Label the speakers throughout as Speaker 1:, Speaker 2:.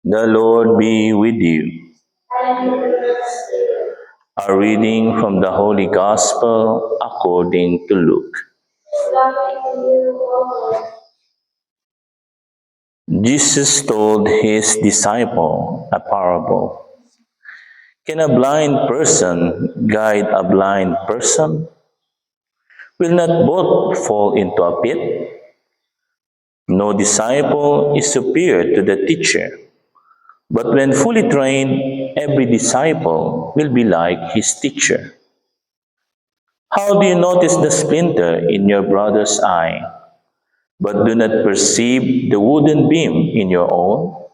Speaker 1: The Lord be with you. A reading from the Holy Gospel according to Luke. Jesus told his disciple a parable. Can a blind person guide a blind person? Will not both fall into a pit? No disciple is superior to the teacher, but when fully trained, every disciple will be like his teacher. How do you notice the splinter in your brother's eye, but do not perceive the wooden beam in your own?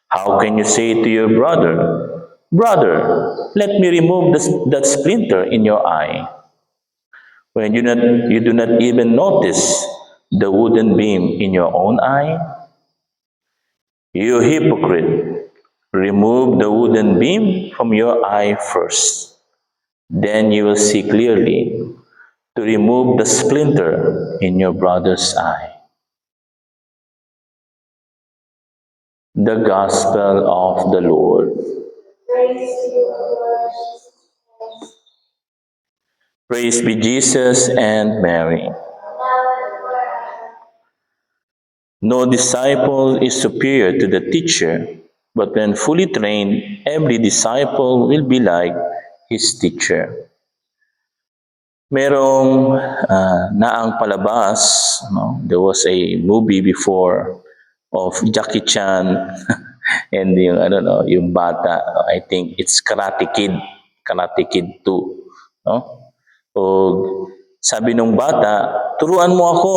Speaker 1: How can you say to your brother, "Brother, let me remove that splinter in your eye," when you do not even notice the wooden beam in your own eye? You hypocrite, remove the wooden beam from your eye first. Then you will see clearly to remove the splinter in your brother's eye. The Gospel of the Lord. Praise be Jesus and Mary. No disciple is superior to the teacher, but when fully trained, every disciple will be like his teacher. Merong naang palabas, no? There was a movie before of Jackie Chan and yung yung bata, I think it's Karate Kid 2, no? O sabi nung bata, turuan mo ako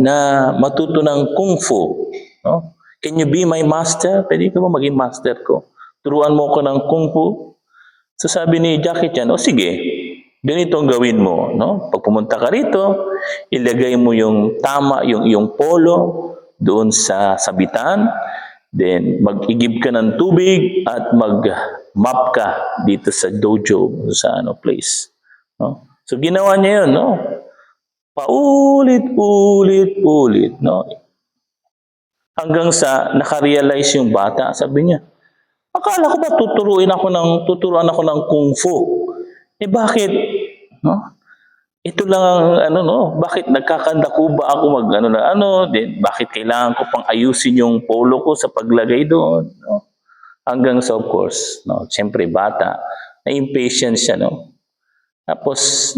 Speaker 1: na matuto ng kung fu, no? Can you be my master? Pwede ka ba maging master ko? Turuan mo ako ng kung fu. So sabi ni Jackie Chan, o sige, ganito ang gawin mo, no? Pag pumunta ka rito, ilagay mo yung tama, yung polo doon sa sabitan, then mag-igib ka ng tubig at mag-map ka dito sa dojo, sa place, no? So ginawa niya 'yon, no? Paulit-ulit, no? Hanggang sa nakarealize yung bata, sabi niya, akala ko ba tuturuan ako ng kung fu? Eh bakit, no? Ito lang ang bakit nagkakandako ba ako then bakit kailangan ko pang ayusin yung polo ko sa paglagay doon, no? Hanggang sa, of course, no, siyempre bata, na-impatient siya, no? Tapos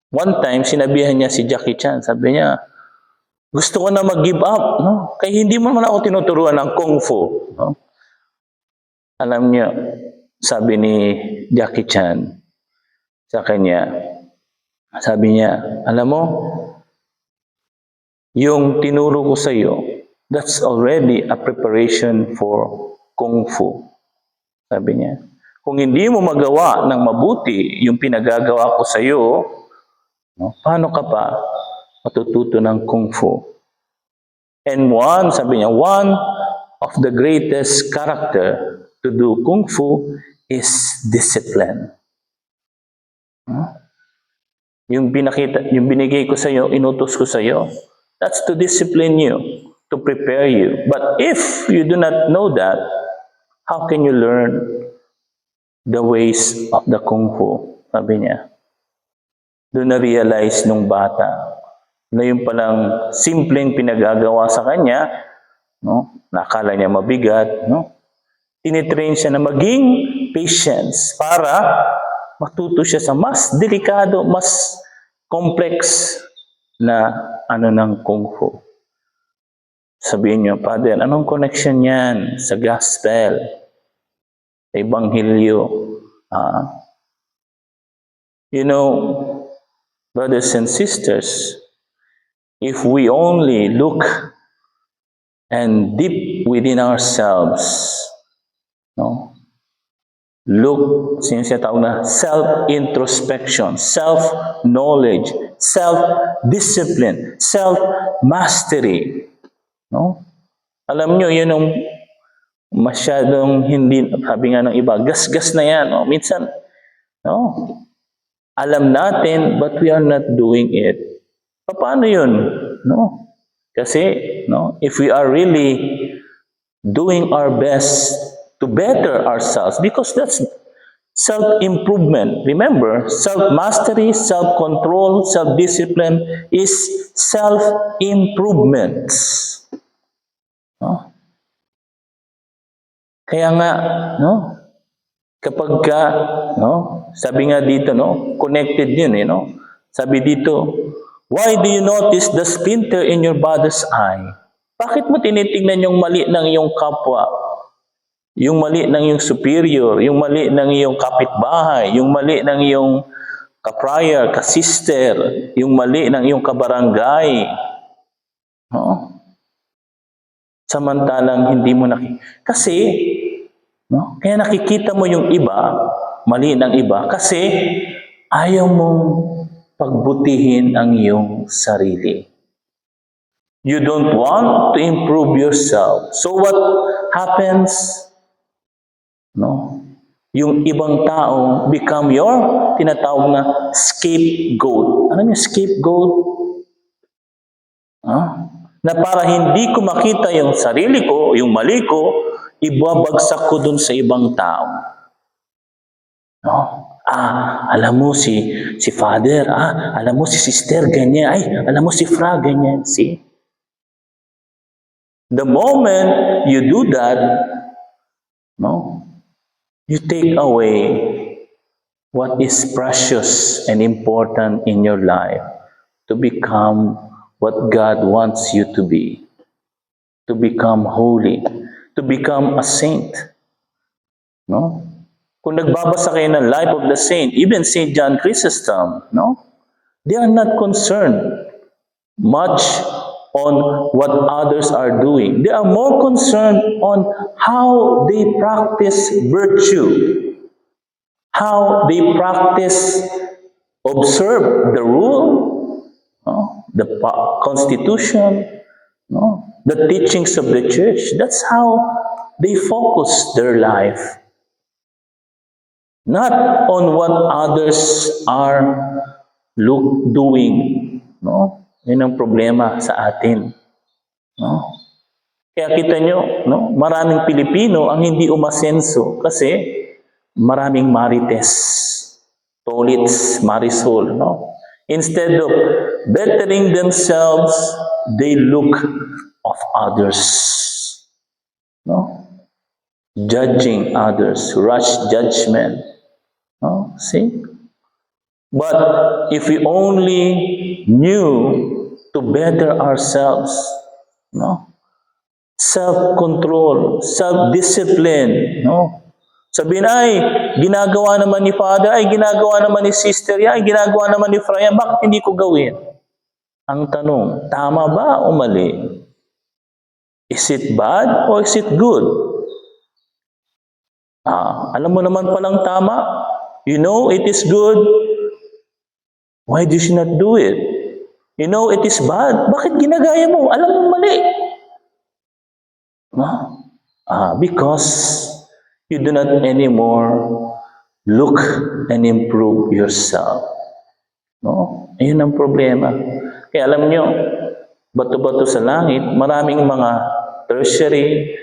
Speaker 1: one time sinabihan niya si Jackie Chan, sabi niya, gusto ko na mag-give up, no? Kaya hindi mo naman ako tinuturuan ng kung fu, no? Alam niyo, sabi ni Jackie Chan sa kanya, sabi niya, alam mo, yung tinuro ko sa iyo, that's already a preparation for kung fu. Sabi niya, kung hindi mo magawa ng mabuti yung pinagagawa ko sa iyo, no, paano ka pa matututo ng kung fu? And sabi niya, one of the greatest character to do kung fu is discipline. Yung binigay ko sa iyo, inutos ko sa iyo, that's to discipline you, to prepare you. But if you do not know that, how can you learn the ways of the kung fu? Sabi niya. Doon na-realize nung bata na yung palang simpleng pinagagawa sa kanya, no? Nakala niya mabigat, no? Tinitrain siya na maging patience para matuto siya sa mas delikado, mas complex na ng kung fu. Sabihin niyo, Father, anong connection yan sa gospel, sa ebanghelyo? You know, brothers and sisters, if we only look and deep within ourselves, no? Look, sinasatawag na self-introspection, self-knowledge, self-discipline, self-mastery. No? Alam nyo, yun yung masyadong hindi, sabi nga ng iba, gas-gas na yan. No? Minsan, no? Alam natin, but we are not doing it. Paano yun? No? Kasi, no? If we are really doing our best to better ourselves, because that's self-improvement. Remember, self-mastery, self-control, self-discipline is self-improvement. No? Kaya nga, no? Kapag ka, no? Sabi nga dito, no? Connected yun, no? Sabi dito, why do you notice the splinter in your brother's eye? Bakit mo tinitingnan yung mali ng iyong kapwa? Yung mali ng iyong superior, yung mali ng iyong kapitbahay, yung mali ng iyong kaprior, kasister, yung mali ng iyong kabarangay. No? Samantalang hindi mo kasi, no? Kaya nakikita mo yung iba, mali ng iba, kasi ayaw mong pagbutihin ang iyong sarili. You don't want to improve yourself. So what happens? No? Yung ibang tao become your tinatawag na scapegoat. Ano yung scapegoat? Na para hindi ko makita yung sarili ko, yung mali ko, ibabagsak ko dun sa ibang tao. No? Alam mo si father, alam mo si sister, ganyan, alam mo si fra, ganyan, see? The moment you do that, no, you take away what is precious and important in your life to become what God wants you to be, to become holy, to become a saint. No? Kung nagbabasa kayo ng life of the saint, even Saint John Chrysostom, no? They are not concerned much on what others are doing. They are more concerned on how they practice virtue, how they practice, observe the rule, no? The constitution, no? The teachings of the church. That's how they focus their life. Not on what others are doing. No? Yun ang problema sa atin. No? Kaya kita nyo, no? Maraming Pilipino ang hindi umasenso kasi maraming marites, tolits, marisol. No? Instead of bettering themselves, they look of others. No? Judging others, rush judgment. No? See? But if we only knew to better ourselves, no? Self-control, self-discipline, no? Sabihin, ginagawa naman ni Father, ginagawa naman ni Sister, ginagawa naman ni Freya, bakit hindi ko gawin? Ang tanong, tama ba o mali? Is it bad or is it good? Alam mo naman palang tama. You know it is good. Why do you not do it? You know it is bad. Bakit ginagaya mo? Alam mo mali. Because you do not anymore look and improve yourself. No? Ayun ang problema. Kaya alam nyo, bato-bato sa langit, maraming mga tertiary,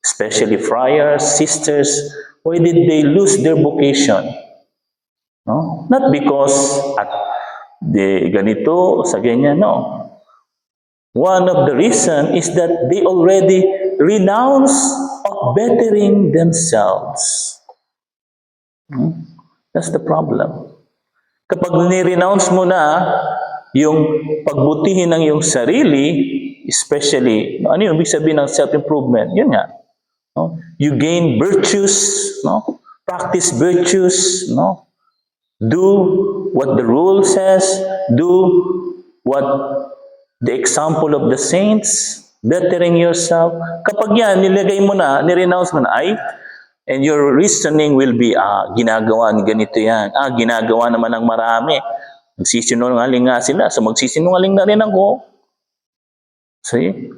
Speaker 1: especially friars, sisters, why did they lose their vocation? No? Not because at the ganito sa ganyan, no. One of the reason is that they already renounce of bettering themselves. That's the problem. Kapag ni-renounce mo na yung pagbutihin ng iyong sarili, especially, ano yung ibig sabihin ng self-improvement? Yun nga. No? You gain virtues, no? Practice virtues, no? Do what the rule says, do what the example of the saints, bettering yourself. Kapag yan, nilagay mo na, nirenounce mo na, and your reasoning will be, ginagawa ni ganito yan. Ginagawa naman ng marami. Magsisinungaling nga sila, so magsisinungaling na rin ako. See?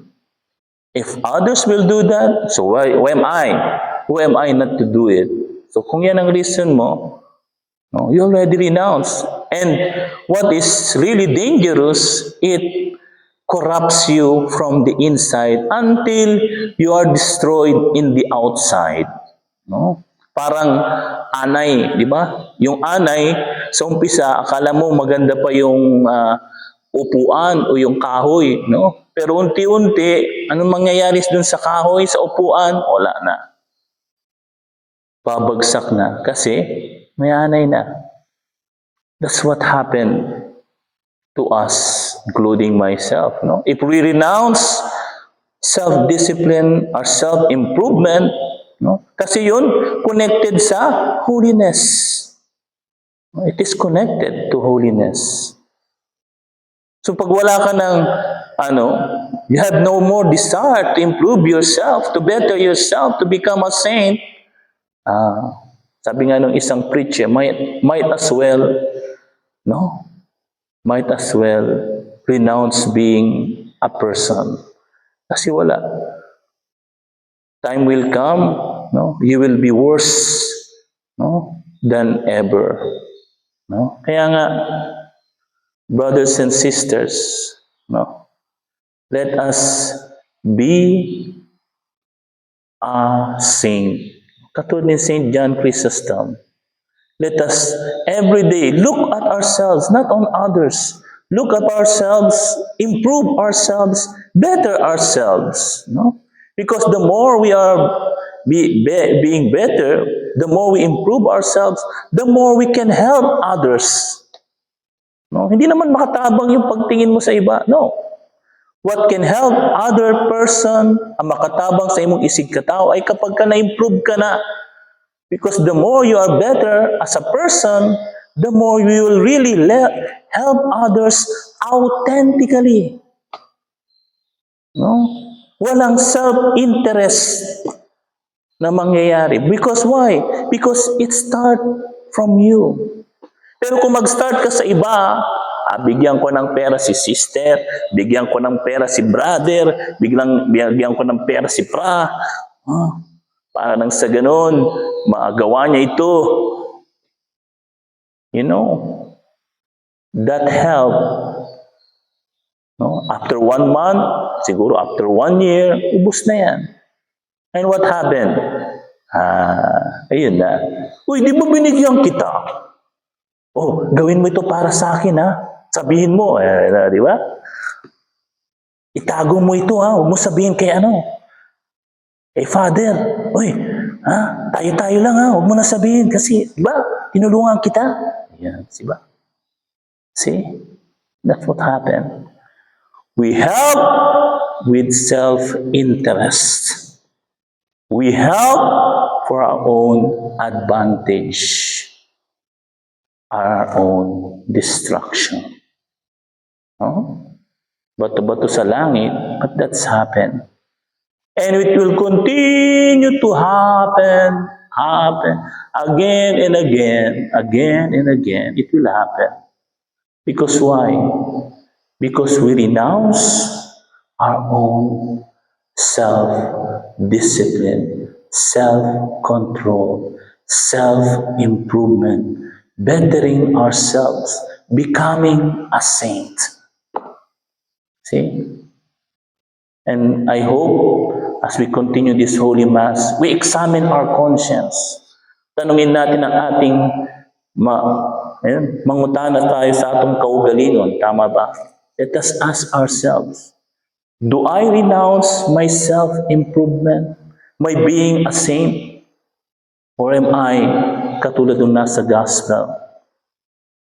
Speaker 1: If others will do that, so who am I? Who am I not to do it? So kung yan ang reason mo, no, you already renounce. And what is really dangerous, it corrupts you from the inside until you are destroyed in the outside. No? Parang anay, di ba? Yung anay, sa umpisa, akala mo maganda pa yung upuan o yung kahoy, no? Pero unti-unti, anong mangyayari dun sa kahoy, sa upuan? Wala na. Babagsak na kasi may anay na. That's what happened to us, including myself. No? If we renounce self-discipline or self-improvement, no? Kasi yun, connected sa holiness. It is connected to holiness. So pag wala ka ng, you have no more desire to improve yourself, to better yourself, to become a saint, sabi nga ng isang preacher, might as well renounce being a person. Kasi wala. Time will come, you will be worse, than ever. Kaya nga, brothers and sisters, let us be a saint. Katulad ni Saint John Chrysostom. Let us every day look at ourselves, not on others. Look at ourselves, improve ourselves, better ourselves. Because the more we are being better, the more we improve ourselves, the more we can help others. Hindi naman makatabang yung pagtingin mo sa iba. No. What can help other person, ang makatabang sa imong isig katao, ay kapag ka na-improve ka na. Because the more you are better as a person, the more you will really help others authentically. Walang self-interest na mangyayari. Because why? Because it starts from you. Pero kung mag-start ka sa iba, bigyan ko ng pera si sister, bigyan ko ng pera si brother, bigyan ko ng pera si pra, para nang sa ganun, magawa niya ito. That help. After 1 month, siguro after 1 year, ubos na yan. And what happened? Ayun na. Uy, di ba binigyan kita? Oh, gawin mo ito para sa akin, ha? Sabihin mo, di ba? Itago mo ito, ha? Huwag mo sabihin kay Father, uy, tayo-tayo lang, ha? Huwag mo na sabihin kasi, di ba? Tinulungan kita. Ayan, di ba? See? That's what happened. We help with self-interest. We help for our own advantage, our own destruction. Bato-bato sa langit, but that's happened. And it will continue to happen again and again. It will happen. Because why? Because we renounce our own self-discipline, self-control, self-improvement, bettering ourselves, becoming a saint. See? And I hope as we continue this Holy Mass, we examine our conscience. Tanungin natin ang ating mangutana tayo sa atong kaugalingon. Tama ba? Let us ask ourselves, do I renounce my self-improvement, my being a saint? Or am I, katulad ng nasa gospel,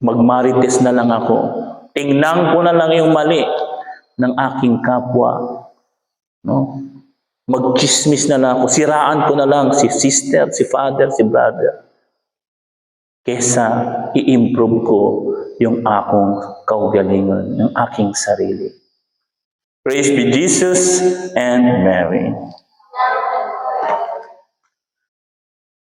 Speaker 1: magmarites na lang ako, tingnan ko na lang yung mali ng aking kapwa, magchismis na lang ako, siraan ko na lang si sister, si father, si brother, kesa i-improve ko yung akong kaugalingon, yung aking sarili. Praise be Jesus and Mary.